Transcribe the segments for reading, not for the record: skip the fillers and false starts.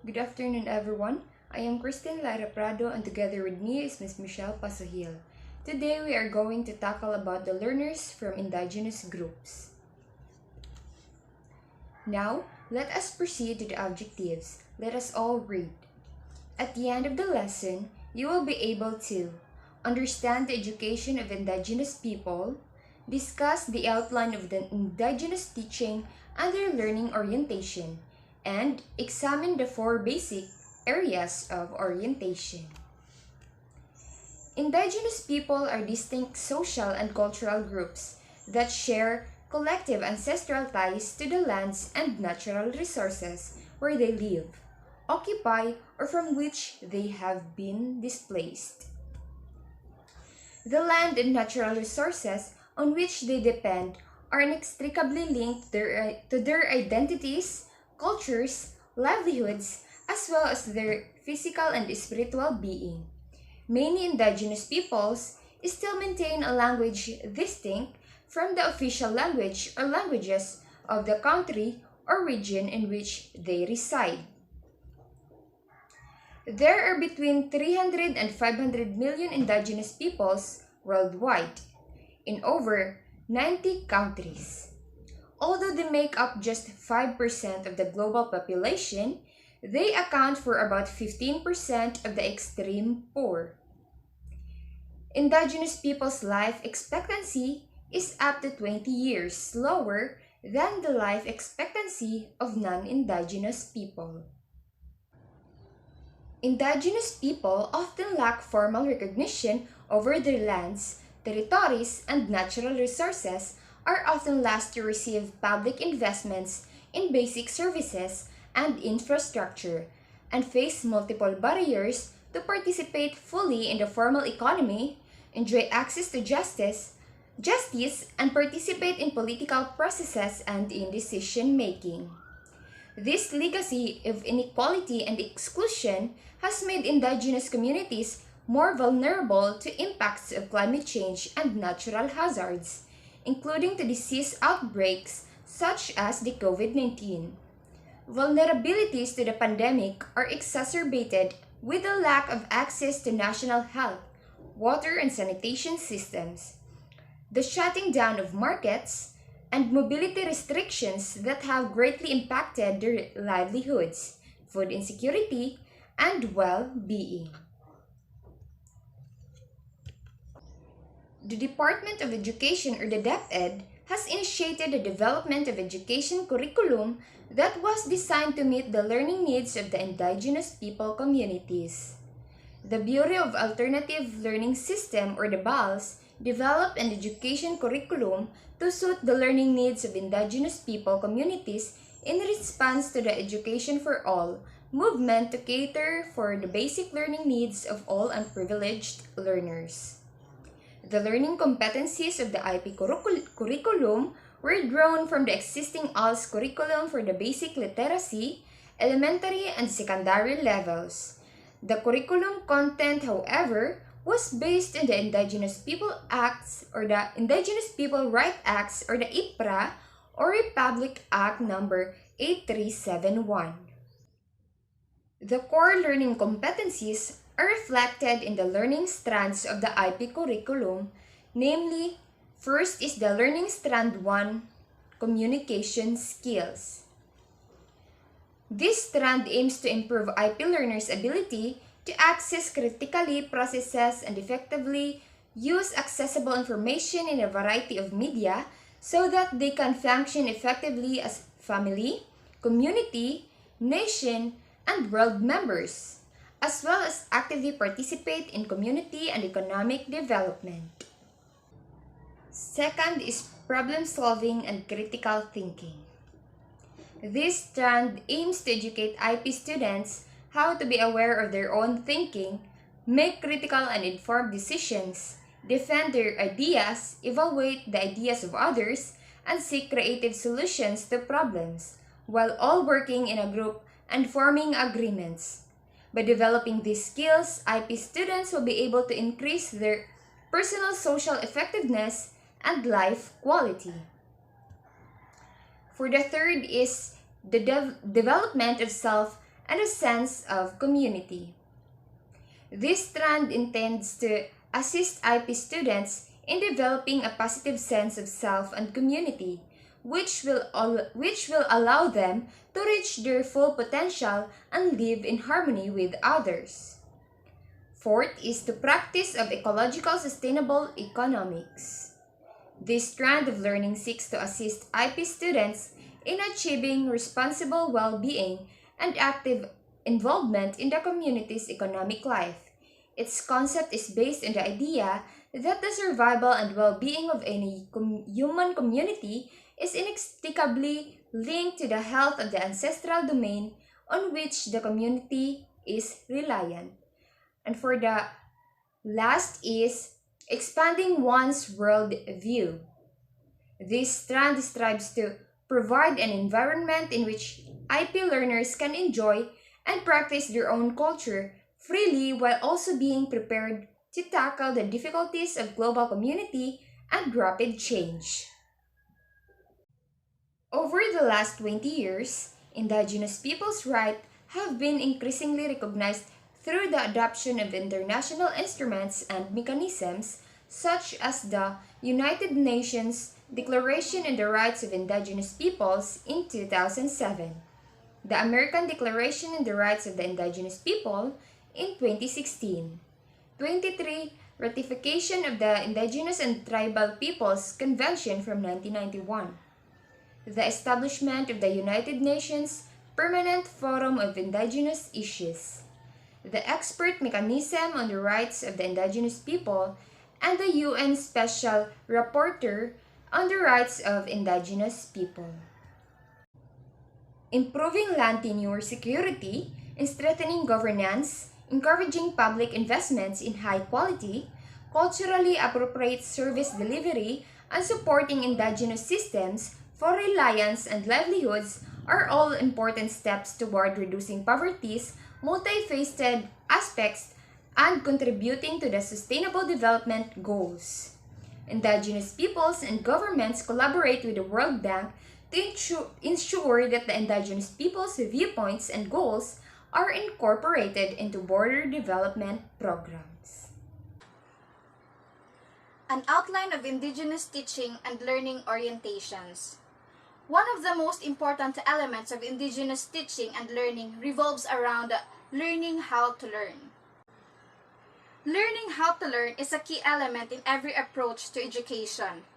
Good afternoon, everyone. I am Lyra Prado, and together with me is Ms. Michelle Pasuhil. Today, we are going to tackle about the learners from indigenous groups. Now, let us proceed to the objectives. Let us all read. At the end of the lesson, you will be able to understand the education of indigenous people, discuss the outline of the indigenous teaching and their learning orientation, and examine the 4 basic areas of orientation. Indigenous people are distinct social and cultural groups that share collective ancestral ties to the lands and natural resources where they live, occupy, or from which they have been displaced. The land and natural resources on which they depend are inextricably linked to their identities, cultures, livelihoods, as well as their physical and spiritual being. Many indigenous peoples still maintain a language distinct from the official language or languages of the country or region in which they reside. There are between 300 and 500 million indigenous peoples worldwide, in over 90 countries. Although they make up just 5% of the global population, they account for about 15% of the extreme poor. Indigenous people's life expectancy is up to 20 years lower than the life expectancy of non-indigenous people. Indigenous people often lack formal recognition over their lands, territories, and natural resources, are often last to receive public investments in basic services and infrastructure, and face multiple barriers to participate fully in the formal economy, enjoy access to justice, and participate in political processes and in decision-making. This legacy of inequality and exclusion has made indigenous communities more vulnerable to impacts of climate change and natural hazards, including to disease outbreaks such as the COVID-19. Vulnerabilities to the pandemic are exacerbated with the lack of access to national health, water and sanitation systems, the shutting down of markets, and mobility restrictions that have greatly impacted their livelihoods, food insecurity, and well-being. The Department of Education, or the DepEd, has initiated the development of education curriculum that was designed to meet the learning needs of the indigenous people communities. The Bureau of Alternative Learning System, or the BALS, developed an education curriculum to suit the learning needs of indigenous people communities in response to the Education for All movement to cater for the basic learning needs of all unprivileged learners. The learning competencies of the IP curriculum were drawn from the existing ALS curriculum for the basic literacy, elementary, and secondary levels. The curriculum content, however, was based on the Indigenous People Acts, or the Indigenous People Right Acts, or the IPRA, or Republic Act number 8371. The core learning competencies are reflected in the learning strands of the IP curriculum, namely, first is the Learning Strand 1, Communication Skills. This strand aims to improve IP learners' ability to access critically processes and effectively use accessible information in a variety of media so that they can function effectively as family, community, nation, and world members, as well as actively participate in community and economic development. Second is problem solving and critical thinking. This strand aims to educate IP students how to be aware of their own thinking, make critical and informed decisions, defend their ideas, evaluate the ideas of others, and seek creative solutions to problems, while all working in a group and forming agreements. By developing these skills, IP students will be able to increase their personal social effectiveness and life quality. For the third is the development of self and a sense of community. This strand intends to assist IP students in developing a positive sense of self and community, which will allow them to reach their full potential and live in harmony with others. Fourth is the practice of ecological sustainable economics. This strand of learning seeks to assist IP students in achieving responsible well-being and active involvement in the community's economic life. Its concept is based on the idea that the survival and well-being of any human community is inextricably linked to the health of the ancestral domain on which the community is reliant. And for the last is expanding one's world view. This strand strives to provide an environment in which IP learners can enjoy and practice their own culture freely while also being prepared to tackle the difficulties of global community and rapid change. Over the last 20 years, Indigenous peoples' rights have been increasingly recognized through the adoption of international instruments and mechanisms such as the United Nations Declaration on the Rights of Indigenous Peoples in 2007, the American Declaration on the Rights of the Indigenous People in 2016, 23. Ratification of the Indigenous and Tribal Peoples Convention from 1991, the establishment of the United Nations Permanent Forum of Indigenous Issues, the Expert Mechanism on the Rights of the Indigenous People, and the UN Special Rapporteur on the Rights of Indigenous People. Improving land tenure security and strengthening governance, encouraging public investments in high-quality, culturally appropriate service delivery, and supporting indigenous systems for reliance and livelihoods are all important steps toward reducing poverty's multifaceted aspects and contributing to the Sustainable Development Goals. Indigenous peoples and governments collaborate with the World Bank to ensure that the indigenous peoples' viewpoints and goals are incorporated into border development programs. An outline of Indigenous teaching and learning orientations. One of the most important elements of Indigenous teaching and learning revolves around learning how to learn. Learning how to learn is a key element in every approach to education.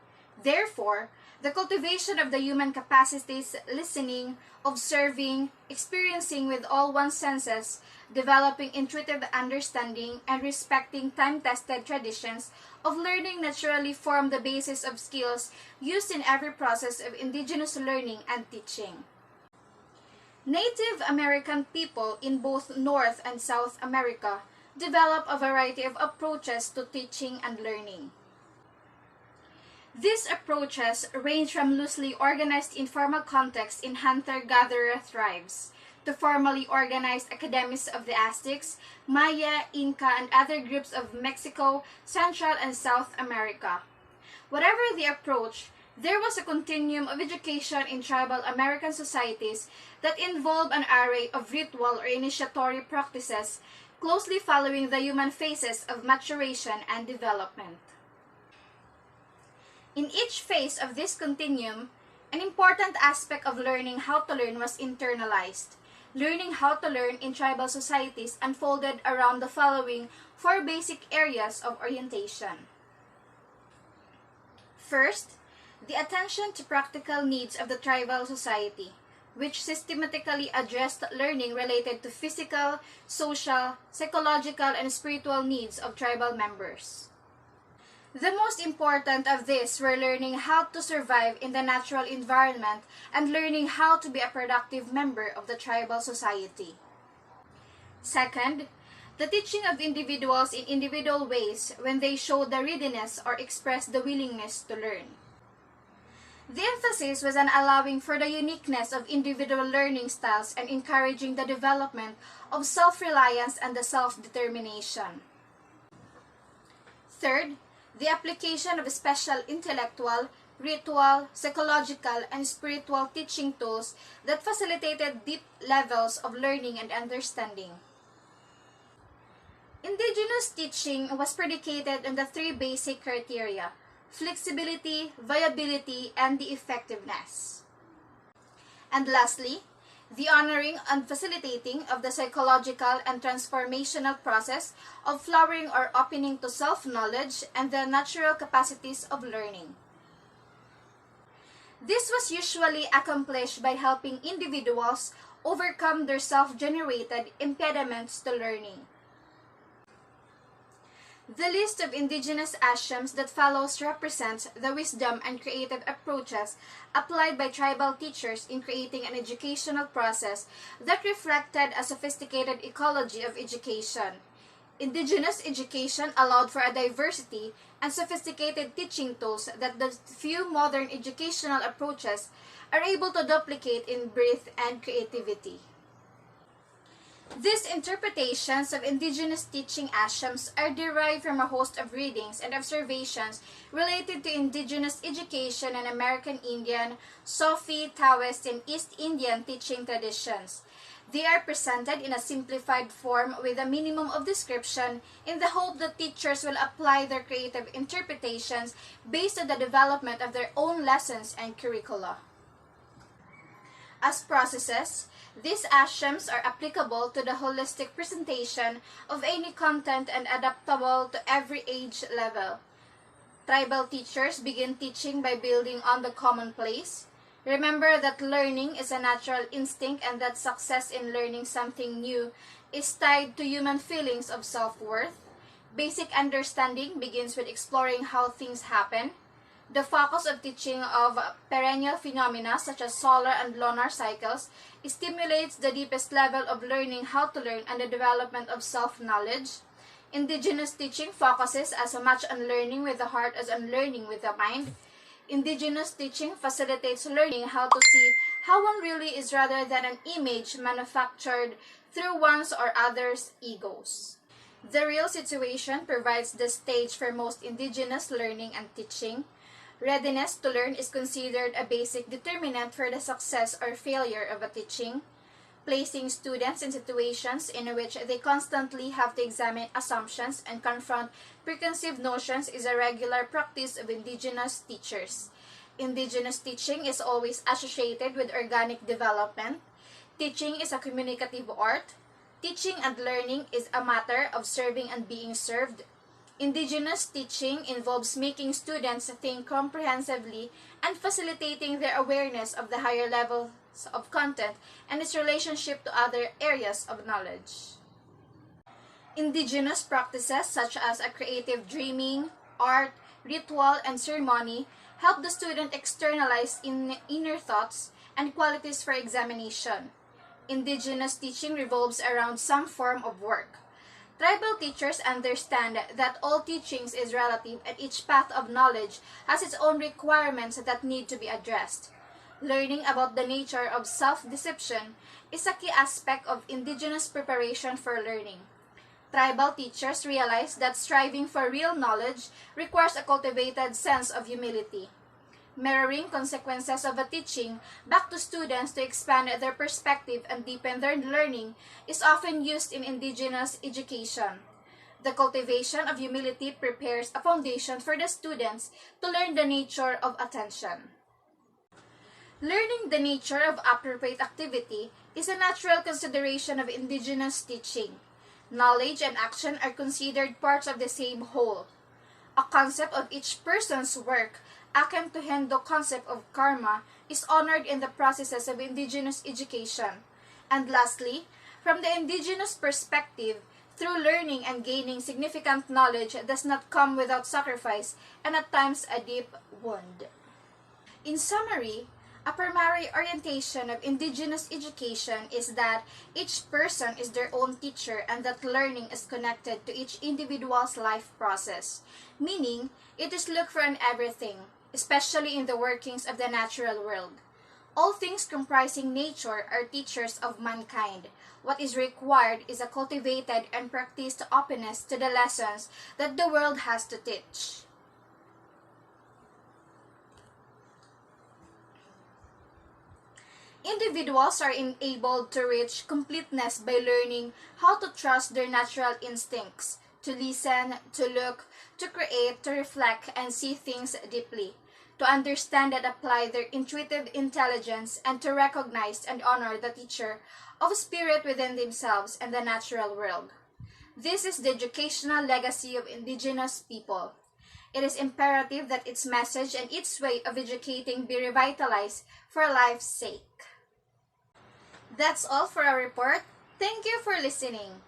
Therefore, the cultivation of the human capacities, listening, observing, experiencing with all one's senses, developing intuitive understanding, and respecting time-tested traditions of learning naturally form the basis of skills used in every process of Indigenous learning and teaching. Native American people in both North and South America develop a variety of approaches to teaching and learning. These approaches range from loosely organized informal contexts in hunter-gatherer tribes to formally organized academies of the Aztecs, Maya, Inca, and other groups of Mexico, Central, and South America. Whatever the approach, there was a continuum of education in tribal American societies that involved an array of ritual or initiatory practices closely following the human phases of maturation and development. In each phase of this continuum, an important aspect of learning how to learn was internalized. Learning how to learn in tribal societies unfolded around the following four basic areas of orientation. First, the attention to practical needs of the tribal society, which systematically addressed learning related to physical, social, psychological, and spiritual needs of tribal members. The most important of these were learning how to survive in the natural environment and learning how to be a productive member of the tribal society. Second, the teaching of individuals in individual ways when they show the readiness or express the willingness to learn. The emphasis was on allowing for the uniqueness of individual learning styles and encouraging the development of self-reliance and the self-determination. Third, the application of special intellectual, ritual, psychological, and spiritual teaching tools that facilitated deep levels of learning and understanding. Indigenous teaching was predicated on the three basic criteria: flexibility, viability, and the effectiveness. And lastly, the honoring and facilitating of the psychological and transformational process of flowering or opening to self-knowledge and the natural capacities of learning. This was usually accomplished by helping individuals overcome their self-generated impediments to learning. The list of indigenous ashrams that follows represents the wisdom and creative approaches applied by tribal teachers in creating an educational process that reflected a sophisticated ecology of education. Indigenous education allowed for a diversity and sophisticated teaching tools that the few modern educational approaches are able to duplicate in breadth and creativity. These interpretations of indigenous teaching ashrams are derived from a host of readings and observations related to indigenous education and American Indian, Sufi, Taoist, and East Indian teaching traditions. They are presented in a simplified form with a minimum of description in the hope that teachers will apply their creative interpretations based on the development of their own lessons and curricula. As processes, these ashrams are applicable to the holistic presentation of any content and adaptable to every age level. Tribal teachers begin teaching by building on the commonplace. Remember that learning is a natural instinct and that success in learning something new is tied to human feelings of self-worth. Basic understanding begins with exploring how things happen. The focus of teaching of perennial phenomena such as solar and lunar cycles stimulates the deepest level of learning how to learn and the development of self-knowledge. Indigenous teaching focuses as much on learning with the heart as on learning with the mind. Indigenous teaching facilitates learning how to see how one really is rather than an image manufactured through one's or others' egos. The real situation provides the stage for most indigenous learning and teaching. Readiness to learn is considered a basic determinant for the success or failure of a teaching. Placing students in situations in which they constantly have to examine assumptions and confront preconceived notions is a regular practice of indigenous teachers. Indigenous teaching is always associated with organic development. Teaching is a communicative art. Teaching and learning is a matter of serving and being served. Indigenous teaching involves making students think comprehensively and facilitating their awareness of the higher levels of content and its relationship to other areas of knowledge. Indigenous practices such as a creative dreaming, art, ritual, and ceremony help the student externalize inner thoughts and qualities for examination. Indigenous teaching revolves around some form of work. Tribal teachers understand that all teachings is relative and each path of knowledge has its own requirements that need to be addressed. Learning about the nature of self-deception is a key aspect of indigenous preparation for learning. Tribal teachers realize that striving for real knowledge requires a cultivated sense of humility. Mirroring consequences of a teaching back to students to expand their perspective and deepen their learning is often used in indigenous education. The cultivation of humility prepares a foundation for the students to learn the nature of attention. Learning the nature of appropriate activity is a natural consideration of indigenous teaching. Knowledge and action are considered parts of the same whole. A concept of each person's work, akin to Hindu concept of karma, is honored in the processes of indigenous education. And lastly, from the indigenous perspective, through learning and gaining significant knowledge does not come without sacrifice and at times a deep wound. In summary, a primary orientation of indigenous education is that each person is their own teacher and that learning is connected to each individual's life process, meaning it is looked for in everything, especially in the workings of the natural world. All things comprising nature are teachers of mankind. What is required is a cultivated and practiced openness to the lessons that the world has to teach. Individuals are enabled to reach completeness by learning how to trust their natural instincts, to listen, to look, to create, to reflect, and see things deeply, to understand and apply their intuitive intelligence, and to recognize and honor the teacher of spirit within themselves and the natural world. This is the educational legacy of Indigenous people. It is imperative that its message and its way of educating be revitalized for life's sake. That's all for our report. Thank you for listening.